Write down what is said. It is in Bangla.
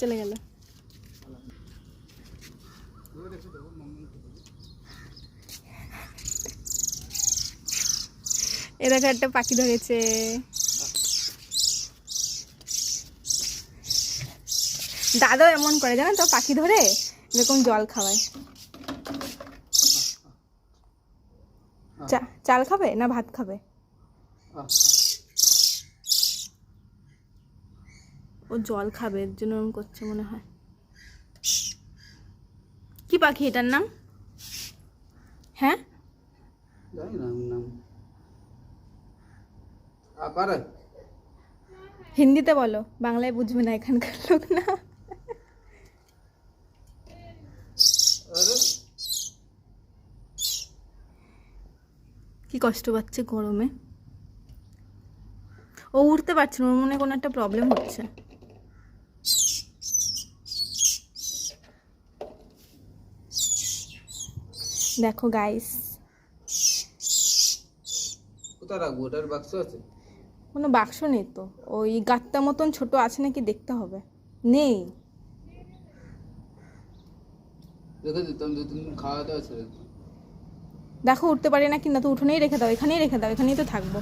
চলে গেল। এ দেখো একটা পাখি ধরেছে। দাদাও এমন করে জানো তো, পাখি ধরে এরকম জল খাওয়ায়। চাল খাবে না ভাত খাবে? ও জল খাবে, এর জন্য এরকম করছে মনে হয়। কি পাখি এটার নাম? হ্যাঁ হিন্দিতে বলো, বাংলায় বুঝবে না এখানকার লোক না। কি কষ্ট পাচ্ছে গরমে, ও উঠতে পারছে না, ওর মনে কোনো একটা প্রবলেম হচ্ছে। দেখো গাইস, কোথায় রাখবো? ওটার বাক্স আছে? কোনো বাক্স নেই তো, ওই গাত্তা মতন ছোট আছে নাকি দেখতে হবে। নেই। রেখে দিতাম, 2-3 দিন খাওয়া দাওয়া ছেড়ে। দেখো উঠতে পারি না কি না, তো উঠোনেই রেখে দাও, এখানেই রেখে দাও, এখানেই তো থাকবো।